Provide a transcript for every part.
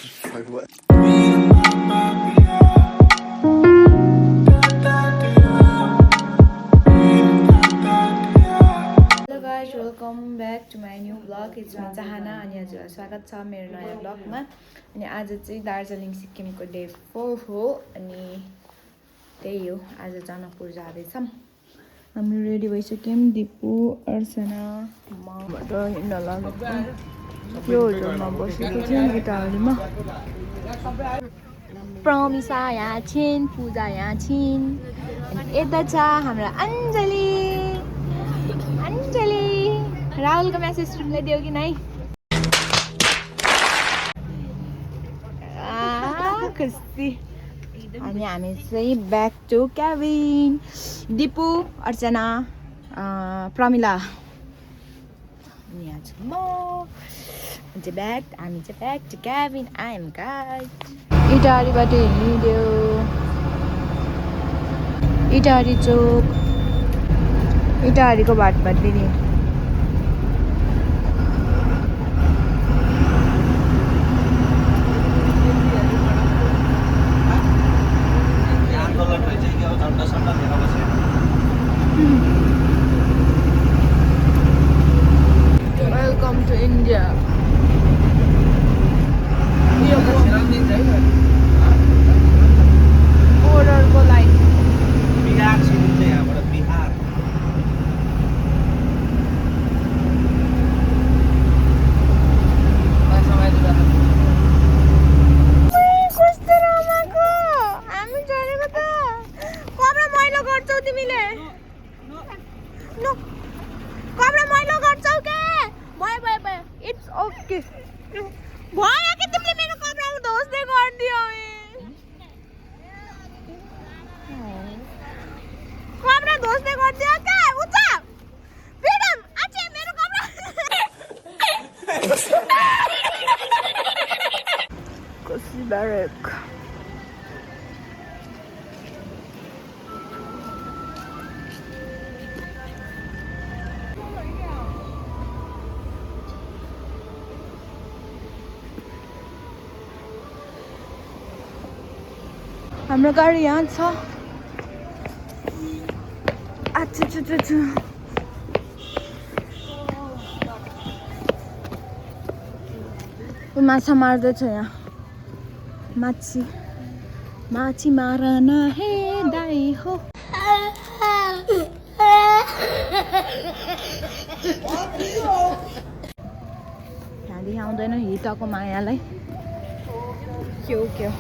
Like what? Hello guys, welcome back to my new vlog. It's me Jahana अनि हजुरलाई स्वागत छ मेरो नयाँ vlogमा। अनि आज चाहिँ दार्जिलिङ सिक्किमको डे 4 हो अनि त्यही हो आज जनकपुर जाँदैछौँ। हामी रेडी भइसक्यौँ दिपु अर्चना मबाट हिँड्न लाग्यो। यो होटलमा बसेको थियौँ इटालीमा। प्रमिसा यहाँ छिन्, पूजा यहाँ छिन् अनि यता छ हाम्रो अञ्जली। अञ्जली राहुलको मेसेज सुन्दै दियो कि नै? खुसी। अनि हामी चाहिँ back to cabin. Dipu Archana Pramila अनि यहाँ चाहिँ म चाहिँ ब्याक। हामी चाहिँ back to cabin. I am guide. इटारीबाट हिँड्यो इटारी चोक इटारीको भाटपाटी। Welcome to India. बोर्डरको लाइन बिहार छिरिन्छ यहाँबाट बिहार। कस्तो रमाइलो हामी चलेको त। कपडा मैलो गर्छौ तिमीले? कपडा मैलो गर्छौ के? भयो भयो भयो इट्स ओके। भयो कि तिमीले मेरो कपडामा धोस्दै गरिदियो। कपडा धोस्दै गरिदियो क्या? उता फ्रिडम आचे मेरो कपडा। कसी ब्यारेक हाम्रो गाडी यहाँ छ। अच्छा माछा मार्दैछ यहाँ। माछी मारना हे दाई हो। त्यहाँदेखि आउँदैन हिटाको मायालाई। के हो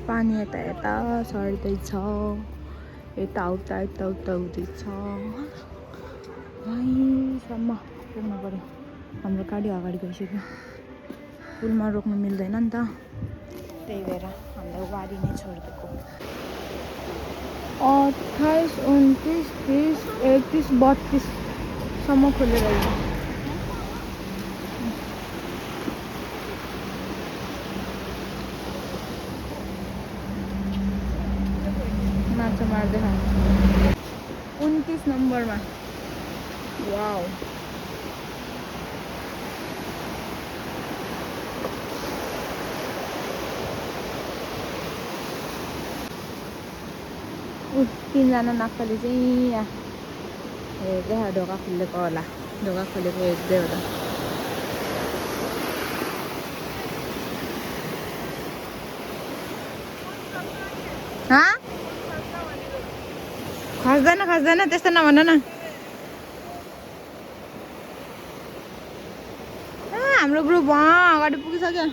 पानी यता यता सर्दैछ। यता उता हुँदैछ। भाइसम्म पुग्नु पऱ्यो। हाम्रो गाडी अगाडि गइसक्यो। पुलमा रोक्नु मिल्दैन नि त, त्यही भएर हामीलाई वारी नै छोडिदिएको। 28, 29, 30, 31, 32 सम्म खोलेर आइयो। माछा मार्दै खानु 29 नम्बरमा। वाउ तीनजना नक्कली चाहिँ यहाँ हेर्दै ढोका खोलेको होला। ढोका खोलेको हेर्दै होला। खस्दैन त्यस्तो नभन न। हाम्रो ग्रुप वहाँ अगाडि पुगिसक्यो।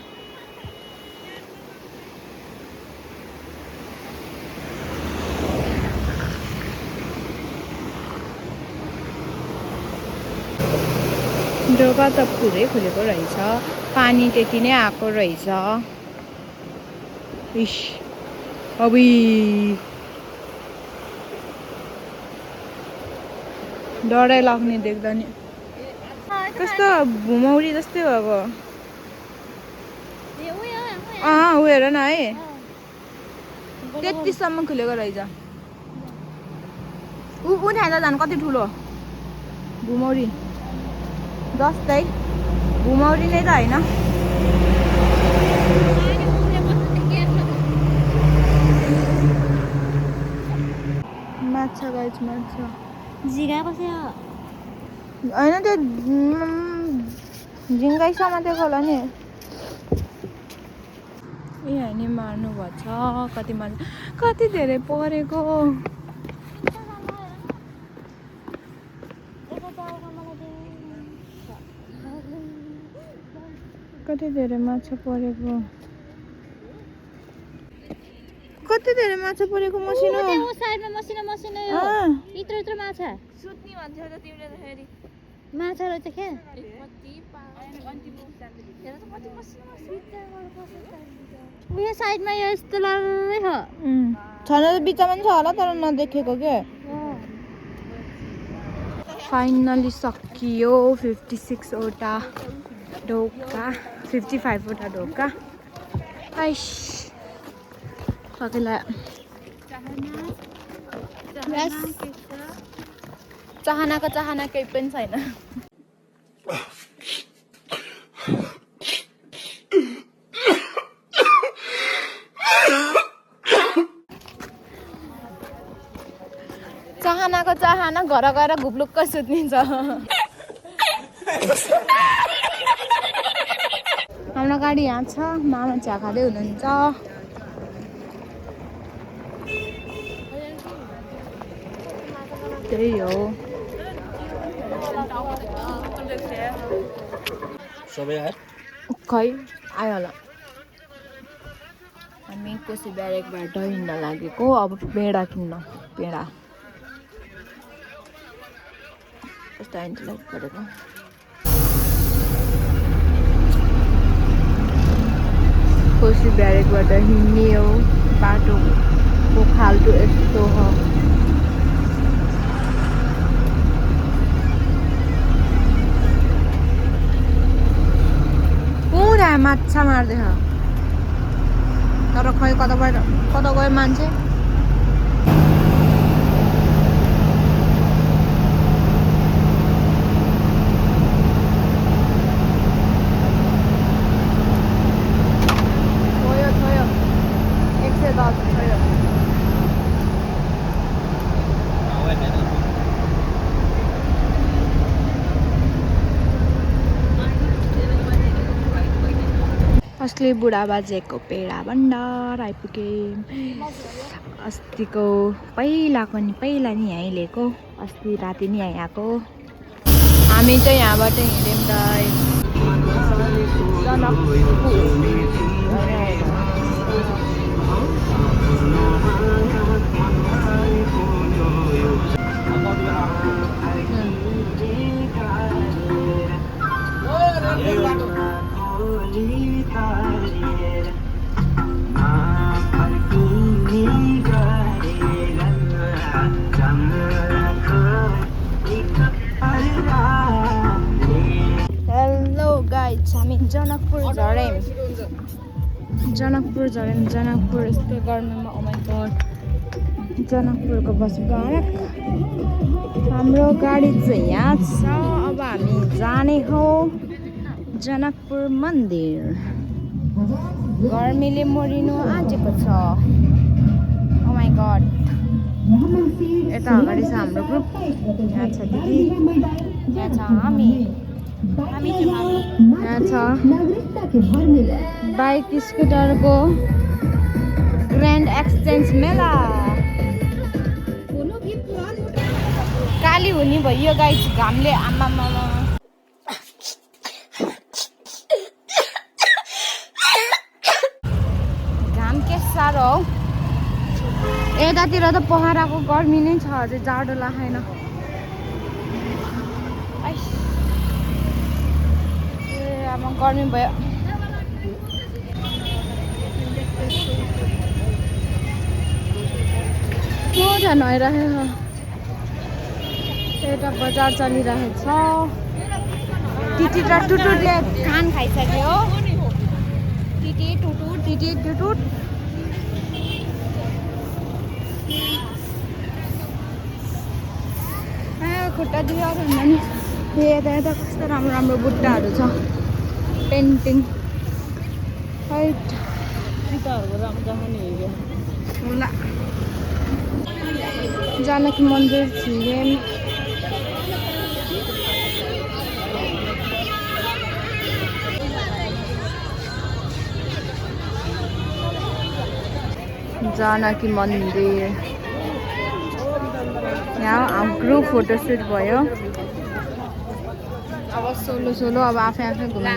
ढोका त पुरै खुलेको रहेछ। पानी त्यति नै आएको रहेछ। इस अबुई डरै लाग्ने देख्दा नि। कस्तो भुमौरी जस्तै भएको। ऊ हेर न है 33 सम्म खुलेको रहेछ। उठाएर झन् कति ठुलो भुमौरी जस्तै भुमौरी नै त होइन माछा गाइस माछा जिगा बस्यो होइन त्यो झिङ्गाइ समातेको होला नि ए होइन मार्नु भएछ कति धेरै परेको कति धेरै माछा परेको मसिनो साइडमा मसिनो मसिनो इत्रो इत्रो माछा सुत्ने भन्थ्यौ त तिमीले त फेरि माछा रहेछ क्या उयो साइडमा यो यस्तो लल्लै छ छन त बिचमा पनि छ होला तर नदेखेको के फाइनली सकियो 56 वटा ढोका 55 वटा ढोका आइस सकिला चाहनाको चाहना केही पनि छैन चाहनाको चाहना घर गएर घुप्लुक्क सुत्निन्छ हाम्रो गाडी यहाँ छ मामा चिया खाँदै हुनुहुन्छ त्यही हो सबै आयो खै आयो होला हामी कोसी ब्यारेकबाट हिँड्न लागेको अब पेडा किन्न पेडा कस्तो एन्टिलाइट परेको कोसी ब्यारेकबाट हिँड्ने हो बाटोको खाल्टो यस्तो हो पुरा माछा मार्दैछ तर खै कता गयो मान्छे असली बुढा बाजेको पेडा भण्डार आइपुगे अस्तिको पहिला नि यहीँ लिएको अस्ति राति नि यहीँ आएको हामी चाहिँ यहाँबाट हिँड्यौँ हेलो गाइज हामी जनकपुर झऱ्यौँ जनकपुर यस्तो गर्मीमा ओ माइ गॉड जनकपुरको बस गरक हाम्रो गाडी चाहिँ यहाँ छ अब हामी जाने हो जनकपुर मन्दिर गर्मीले मरिनु आँटेको छ ओ माइ गॉड यता अगाडि छ हाम्रो ग्रुप यहाँ छ दिदी यहाँ छ हामी यहाँ छ बाइक स्कुटरको ग्रान्ड एक्सचेन्ज मेला काली हुने भइयो गाइस घामले आमामा घाम के साह्रो हौ यतातिर त पहराको गर्मी नै छ अझै जाडो लागेन अब गर्मी भयो झन् भइरहेको एउटा बजार चलिरहेको छ टिटी र टुटुटले कान खाइसक्यो टिटी टुटुट खुट्टा दुख्यो भन्दा नि यता यता कस्तो राम्रो राम्रो बुट्टाहरू छ पेन्टिङ हाइट सीताहरूको राम्रो देखा नि हेऱ्यो होला जानकी मन्दिर छिरेम जानकी मन्दिर यहाँ ग्रुप फोटोसुट भयो अब सोलो अब आफै आफै घुम्ने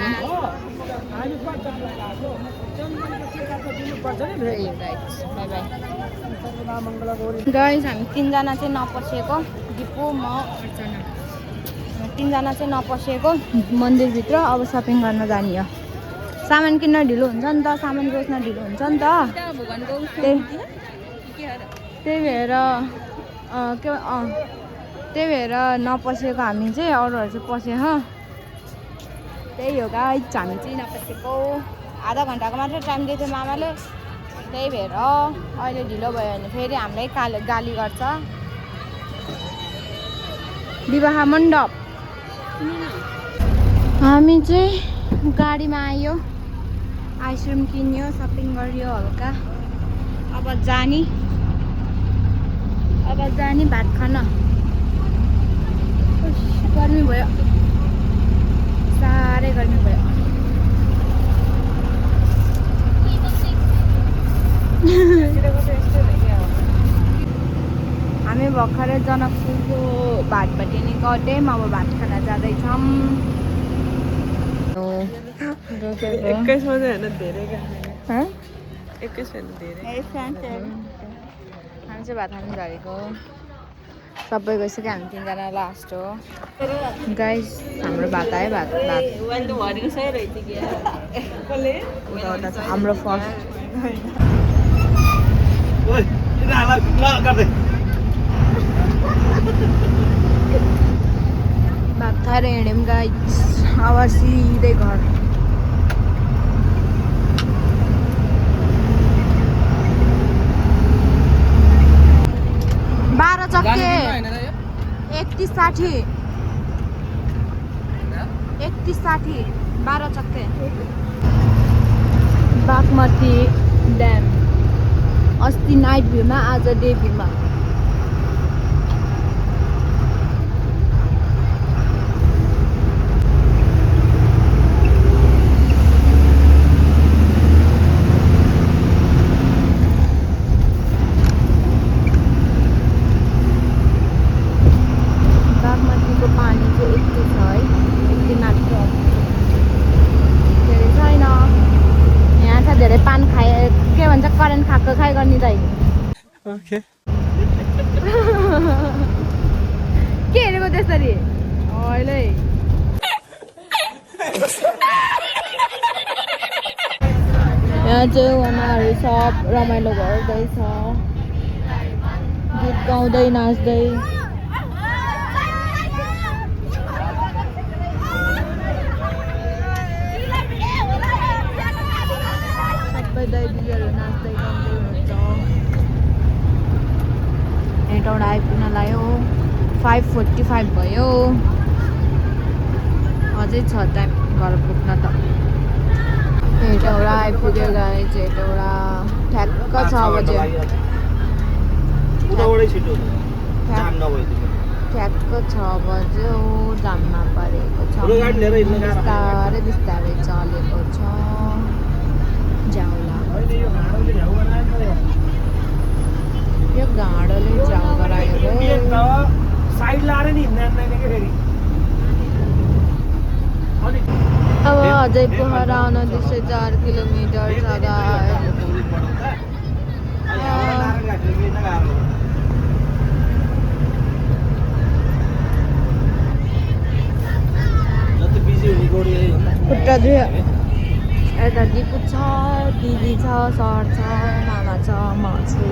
गाइस हामी तिनजना चाहिँ नपसेको दिपु म अर्चना तिनजना चाहिँ नपसेको मन्दिरभित्र अब सपिङ गर्न जाने हो सामान किन्न ढिलो हुन्छ नि त सामान बेच्न ढिलो हुन्छ नि त त्यही भएर नपसेको हामी चाहिँ अरूहरू चाहिँ पसेको त्यही हो गाइस हामी चाहिँ नपसेको आधा घन्टाको मात्रै टाइम दिएको थियो मामाले त्यही भएर अहिले ढिलो भयो भने फेरि हामीलाई गाली गर्छ विवाह मण्डप हामी चाहिँ गाडीमा आयो आइसक्रिम किन्यो सपिङ गर्यो हल्का अब जाने भात खान गर्मी भयो साह्रै गर्मी भयो हामी भर्खरै जनकपुरको भातपाटिनी गट्यौँ अब भात खान जाँदैछौँ एक्काइस मात्रै होइन धेरै हामी 21 होइन धेरै चाहिँ भात खानु झरेको सबै गइसक्यो हामी तिनजना लास्ट हो गाइस हाम्रो भात आयो भात हाम्रो फर्स्ट भात खाएर हिँड्यौँ गाइस अब सिधै घर 12 चक्के 3160 12 चक्के बागमती ड्याम अस्ति नाइट भ्यूमा आज डे भ्यूमा खाइ गर्ने चाहिँ ओके के हेरेको त्यसरी अहिले यहाँ चाहिँ उहाँहरू सब रमाइलो गर्दैछ गीत गाउँदै नाच्दै सबै दैवीहरू नाच्दै गाउँदै हुनुहुन्छ हेटौँडा आइपुग्न लाग्यो 5:45 भयो अझै छ टाइम घर पुग्न त हेटौँडा आइपुग्यो गाइस हेटौँडा ठ्याक्क 6 बजे ठ्याक्क 6 बज्यो जाममा परेको छ बिस्तारै बिस्तारै चलेको छ जाउला यो घाँडोले जाउ गरायो साइड लाएर नि हिँड्दैन के फेरि अब अझै पोखरा आउन 4 किलोमिटर छ खुट्टा दुयो यता दिपु छ दिदी छ सर छ मामा छ म छु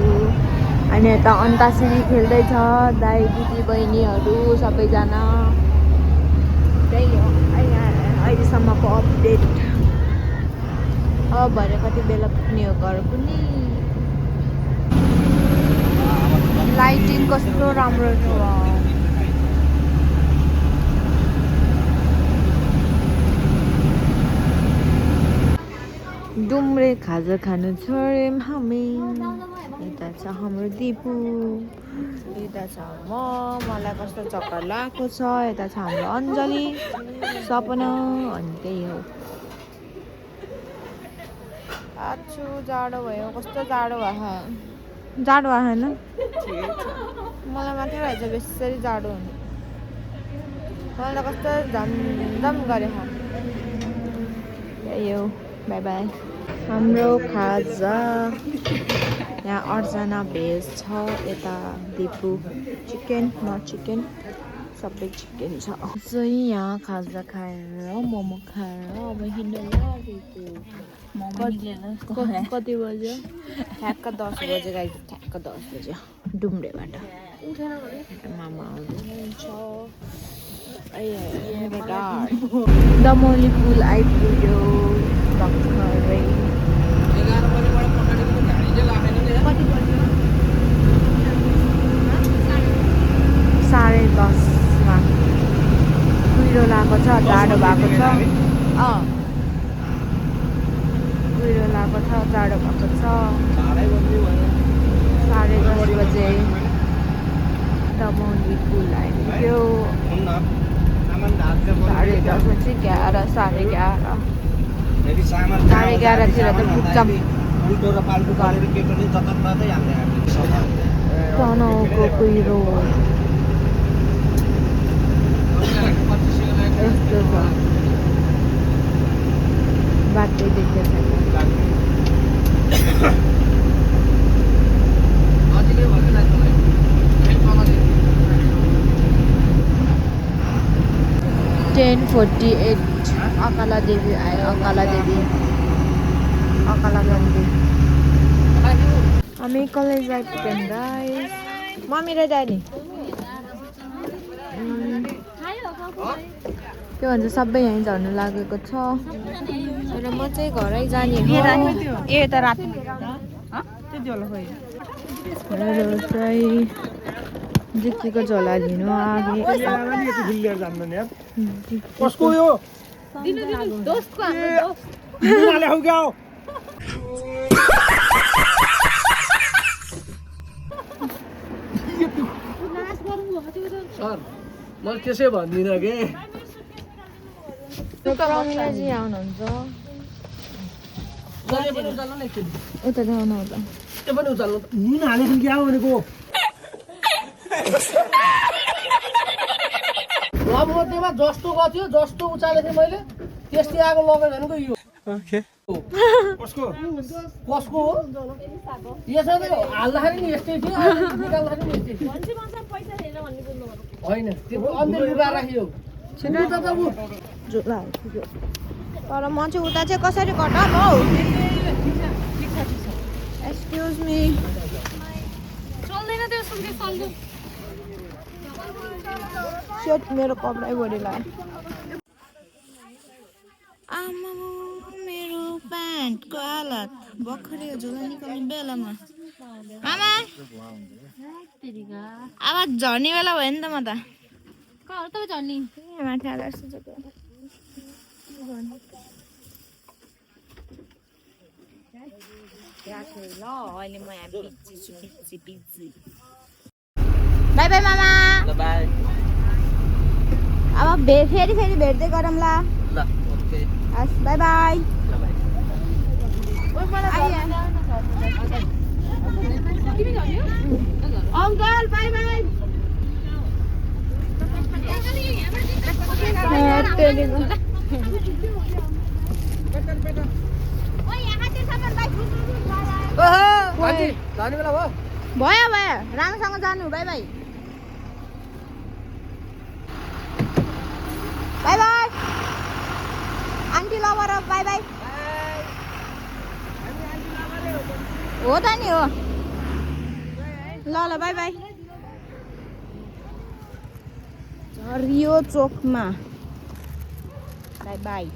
अनि यता अन्ताक्षरी खेल्दैछ दाइ दिदी बहिनीहरू सबैजना त्यही हो अहिलेसम्मको अपडेट अब भरे कति बेला पुग्ने हो घर पनि लाइटिङ कस्तो राम्रो छ भर्खरै खाजा खानु छोड्यौँ हामी यता छ हाम्रो दिपु यता छ मलाई कस्तो चक्कर लागेको छ यता छ हाम्रो अञ्जली सपना अनि त्यही हो आछु जाडो भयो कस्तो जाडो भयो जाडो भयो होइन मलाई मात्रै रहेछ बेसरी जाडो हुने मलाई त कस्तो झमझम गरे त्यही हो बाई बाई हाम्रो खाजा यहाँ अर्चना भेज छ यता दिपु चिकन न चिकन सबै चिकन छ चाहिँ यहाँ खाजा खाएर मोमो खाएर अब हिँड्न लागेको कति बज्यो ठ्याक्क 10 बजे गएको ठ्याक्क 10 बज्यो डुम्रेबाट मामा आउँदैछ दमौली पुल आइपुग्यो भर्खरै 10:30 कुहिरो लगाएको छ जाडो भएको छ कुहिरो लगाएको छ जाडो भएको छ 10:30 बजे दमौली पुल आइपुग्यो 10:30 बजी 11 11:30 11:30 तिर त पुग्छौँ तनहुको कुहिरो यस्तो छ बाटै देखेको छैन 10:48 अकाला देवी आयो अकाला मन्दिर हामी कलेज आइपुग्यौँ गाइस मम्मी र ड्याडी के भन्छ सबै यहीँ झर्नु लागेको छ र म चाहिँ घरै जाने हो ए त राति चाहिँ जिक्कीको झोला लिनु आगे कसको यो सर म त्यसै भन्दिनँ के प्रमिलाजी आउनुहुन्छ उता जाउन होला त्यो पनि उचाल्नु नुन हालेको क्या भनेको मध्येमा जस्तो गथ्यो जस्तो उचालेको थिएँ मैले त्यस्तै आगो लगेर भनेको यो कसको हो यसरी हाल्दाखेरि नि यस्तै थियो निकाल्दाखेरि नि यस्तै थियो होइन त्यो अन्य लुगा राखियो तर म चाहिँ उता चाहिँ कसरी कटाम हौ एक्सक्युज मी सेट मेरो कपडै बढी लाग्यो आमा मेरो प्यान्टको हालत भर्खरै झोला निकाल्ने बेलामा मामा अब झर्ने बेला भयो नि त म त झर्ने माथि आएर ल अहिले म यहाँ बिजी बाई बाई मामा अब फेरि भेट्दै गरौँला हस् by by uncle by by भयो राम्रोसँग जानु by by by by aunty lover by by हो त नि हो ल बाई बाई झरियो चोकमा बाई बाई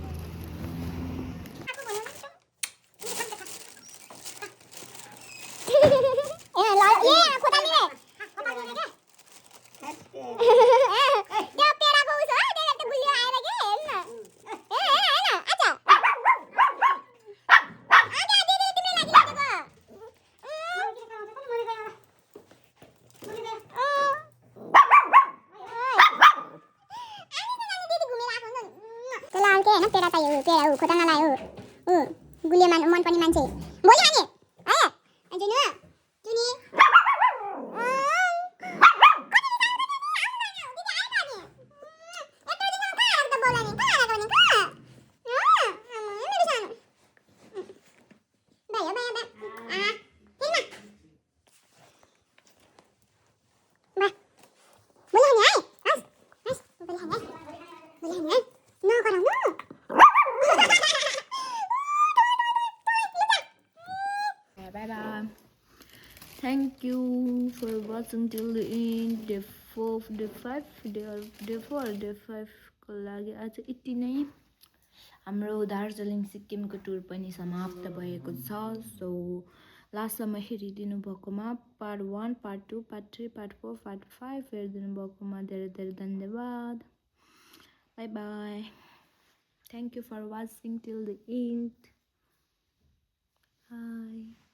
पेडा चाहियो पेडा हो खोटाना लायो हो गुलिया मन पनि मान्छे भोलि आने आयो जुनु जुनी Bye bye. Thank you for watching till the end. Day 4, day 5, day 4, day 5 को लागि आज यति नै हाम्रो दार्जिलिङ सिक्किमको टुर पनि समाप्त भएको छ. सो लास्टसम्म हेरिदिनु भएकोमा part 1, part 2, part 3, part 4, part 5 हेरिदिनु भएकोमा धेरै धेरै धन्यवाद. Bye bye. Thank you for watching till the end. Bye.